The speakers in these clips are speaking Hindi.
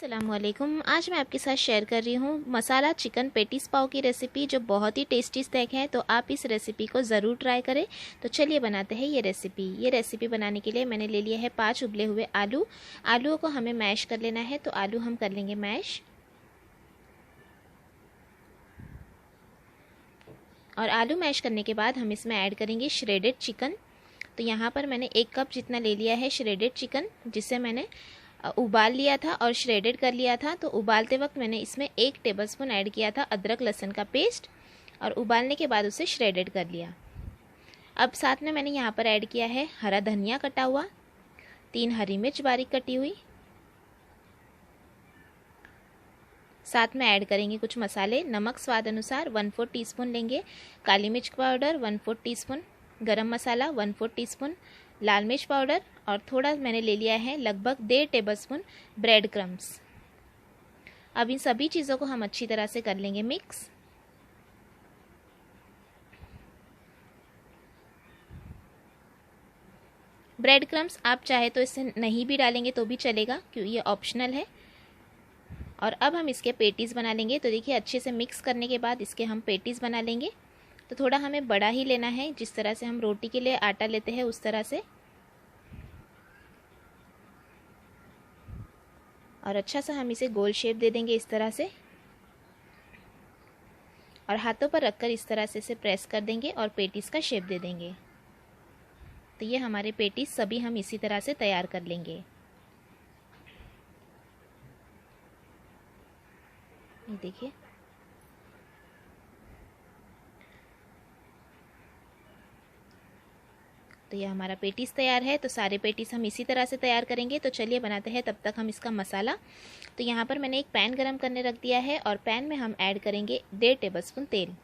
अस्सलामुअलैकुम। आज मैं आपके साथ शेयर कर रही हूँ मसाला चिकन पेटीज पाव की रेसिपी, जो बहुत ही टेस्टी स्नैक है। तो आप इस रेसिपी को ज़रूर ट्राई करें। तो चलिए बनाते हैं ये रेसिपी बनाने के लिए मैंने ले लिया है 5 उबले हुए आलू। आलूओं को हमें मैश कर लेना है, तो आलू हम कर लेंगे मैश। और आलू मैश करने के बाद हम इसमें ऐड करेंगे श्रेडेड चिकन। तो यहाँ पर मैंने 1 कप जितना ले लिया है श्रेडेड चिकन, जिसे मैंने उबाल लिया था और श्रेडेड कर लिया था। तो उबालते वक्त मैंने इसमें 1 टेबलस्पून ऐड किया था अदरक लहसुन का पेस्ट, और उबालने के बाद उसे श्रेडेड कर लिया। अब साथ में मैंने यहाँ पर ऐड किया है हरा धनिया कटा हुआ, 3 हरी मिर्च बारीक कटी हुई। साथ में ऐड करेंगे कुछ मसाले। नमक स्वाद अनुसार 1/4 टीस्पून लेंगे, काली मिर्च पाउडर 1/4 टीस्पून, गरम मसाला 1/4 टीस्पून, लाल मिर्च पाउडर, और थोड़ा मैंने ले लिया है लगभग 1.5 टेबलस्पून ब्रेड क्रम्स। अब इन सभी चीज़ों को हम अच्छी तरह से कर लेंगे मिक्स। ब्रेड क्रम्स आप चाहे तो इससे नहीं भी डालेंगे तो भी चलेगा, क्योंकि ये ऑप्शनल है। और अब हम इसके पेटीज़ बना लेंगे। तो देखिए, अच्छे से मिक्स करने के बाद इसके हम पेटीज़ बना लेंगे। तो थोड़ा हमें बड़ा ही लेना है, जिस तरह से हम रोटी के लिए आटा लेते हैं उस तरह से। और अच्छा सा हम इसे गोल शेप दे देंगे इस तरह से, और हाथों पर रखकर इस तरह से इसे प्रेस कर देंगे और पेटीज़ का शेप दे देंगे। तो ये हमारे पेटीज़ सभी हम इसी तरह से तैयार कर लेंगे। ये देखिए, तो ये हमारा पेटीज़ तैयार है। तो सारे पेटीज़ हम इसी तरह से तैयार करेंगे। तो चलिए बनाते हैं, तब तक हम इसका मसाला। तो यहाँ पर मैंने एक पैन गरम करने रख दिया है, और पैन में हम ऐड करेंगे 1.5 टेबलस्पून तेल।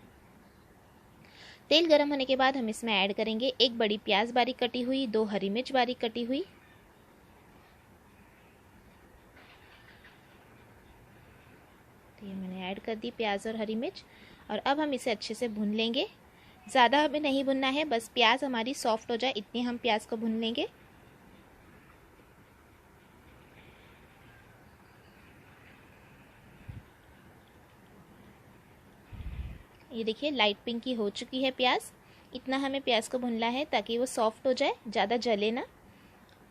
तेल गरम होने के बाद हम इसमें ऐड करेंगे 1 बड़ी प्याज बारीक कटी हुई, 2 हरी मिर्च बारीक कटी हुई, तो ये मैंने ऐड कर दी प्याज और हरी मिर्च। और अब हम इसे अच्छे से भून लेंगे। ज़्यादा हमें नहीं भुनना है, बस प्याज हमारी सॉफ्ट हो जाए इतनी हम प्याज को भून लेंगे। ये देखिए, लाइट पिंक की हो चुकी है प्याज। इतना हमें प्याज को भुनना है ताकि वो सॉफ्ट हो जाए, ज़्यादा जले ना।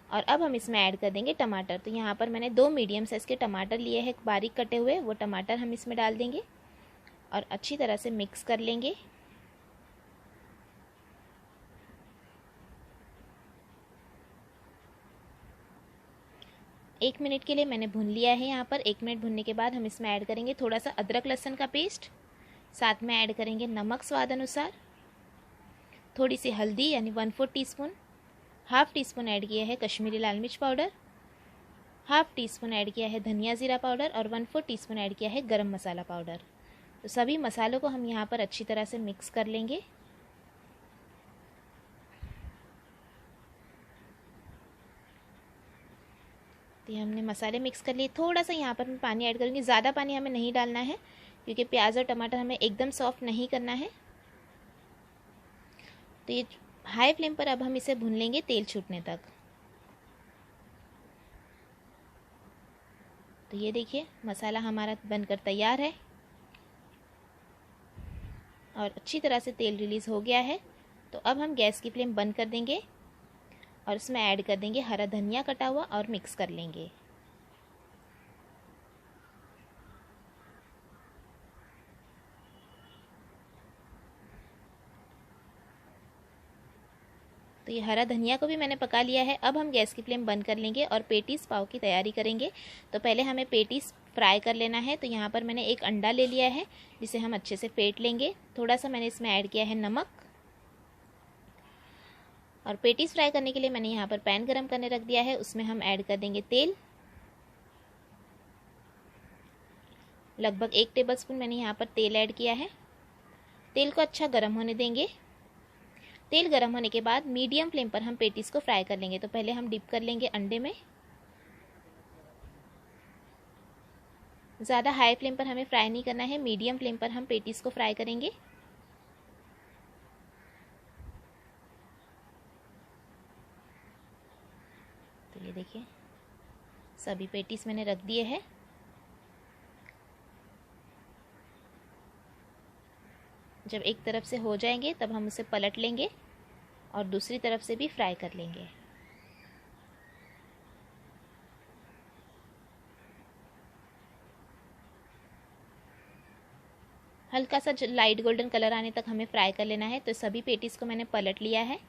और अब हम इसमें ऐड कर देंगे टमाटर। तो यहाँ पर मैंने 2 मीडियम साइज़ के टमाटर लिए हैं बारीक कटे हुए, वो टमाटर हम इसमें डाल देंगे और अच्छी तरह से मिक्स कर लेंगे। एक मिनट के लिए मैंने भून लिया है। यहाँ पर 1 मिनट भूनने के बाद हम इसमें ऐड करेंगे थोड़ा सा अदरक लहसुन का पेस्ट। साथ में ऐड करेंगे नमक स्वाद अनुसार, थोड़ी सी हल्दी यानी 1/4 teaspoon, half tea spoon add किया है कश्मीरी लाल मिर्च powder, half tea spoon add किया है धनिया ज़ीरा पाउडर, और 1/4 टीस्पून ऐड किया है गरम मसाला पाउडर। तो सभी मसालों को हम यहाँ पर अच्छी तरह से मिक्स कर लेंगे। तो ये हमने मसाले मिक्स कर लिए। थोड़ा सा यहाँ पर मैं पानी ऐड करूँगी, ज़्यादा पानी हमें नहीं डालना है, क्योंकि प्याज और टमाटर हमें एकदम सॉफ्ट नहीं करना है। तो ये हाई फ्लेम पर अब हम इसे भून लेंगे तेल छूटने तक। तो ये देखिए, मसाला हमारा बनकर तैयार है और अच्छी तरह से तेल रिलीज़ हो गया है। तो अब हम गैस की फ्लेम बंद कर देंगे और इसमें ऐड कर देंगे हरा धनिया कटा हुआ और मिक्स कर लेंगे। तो ये हरा धनिया को भी मैंने पका लिया है। अब हम गैस की फ्लेम बंद कर लेंगे और पेटीज़ पाव की तैयारी करेंगे। तो पहले हमें पेटीज़ फ्राई कर लेना है। तो यहाँ पर मैंने एक अंडा ले लिया है, जिसे हम अच्छे से फेंट लेंगे। थोड़ा सा मैंने इसमें ऐड किया है नमक। और पेटीज़ फ्राई करने के लिए मैंने यहाँ पर पैन गरम करने रख दिया है, उसमें हम ऐड कर देंगे तेल। लगभग 1 टेबलस्पून मैंने यहाँ पर तेल ऐड किया है। तेल को अच्छा गर्म होने देंगे। तेल गर्म होने के बाद मीडियम फ्लेम पर हम पेटीज़ को फ्राई कर लेंगे। तो पहले हम डिप कर लेंगे अंडे में। ज़्यादा हाई फ्लेम पर हमें फ्राई नहीं करना है, मीडियम फ्लेम पर हम पेटीज़ को फ्राई करेंगे। तो ये देखिए, सभी पेटीज़ मैंने रख दिए हैं। जब एक तरफ से हो जाएंगे तब हम उसे पलट लेंगे और दूसरी तरफ से भी फ्राई कर लेंगे। हल्का सा लाइट गोल्डन कलर आने तक हमें फ्राई कर लेना है। तो सभी पेटीज़ को मैंने पलट लिया है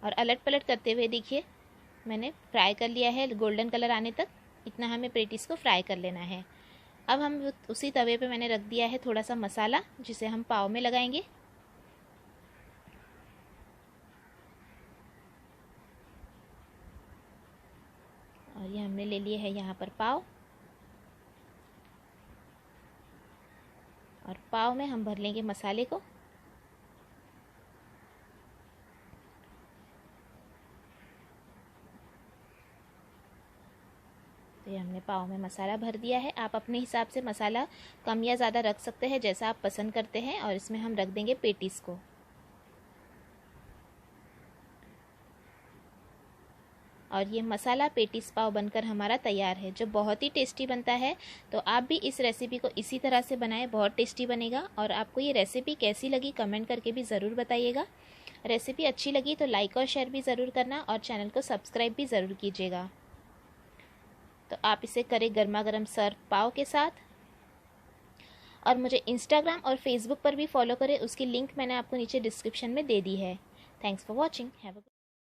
और अलट पलट करते हुए देखिए मैंने फ्राई कर लिया है गोल्डन कलर आने तक। इतना हमें पेटीज़ को फ्राई कर लेना है। अब हम उसी तवे पे मैंने रख दिया है थोड़ा सा मसाला, जिसे हम पाव में लगाएंगे। और ये हमने ले लिए है यहाँ पर पाव, और पाव में हम भर लेंगे मसाले को। तो ये हमने पाव में मसाला भर दिया है। आप अपने हिसाब से मसाला कम या ज़्यादा रख सकते हैं, जैसा आप पसंद करते हैं। और इसमें हम रख देंगे पेटीज़ को। और ये मसाला पेटीज़ पाव बनकर हमारा तैयार है, जो बहुत ही टेस्टी बनता है। तो आप भी इस रेसिपी को इसी तरह से बनाएं, बहुत टेस्टी बनेगा। और आपको ये रेसिपी कैसी लगी कमेंट करके भी ज़रूर बताइएगा। रेसिपी अच्छी लगी तो लाइक और शेयर भी ज़रूर करना, और चैनल को सब्सक्राइब भी ज़रूर कीजिएगा। तो आप इसे करें गर्मा गर्म सर्व पाव के साथ। और मुझे इंस्टाग्राम और फेसबुक पर भी फॉलो करें, उसकी लिंक मैंने आपको नीचे डिस्क्रिप्शन में दे दी है। Thanks for watching. Have a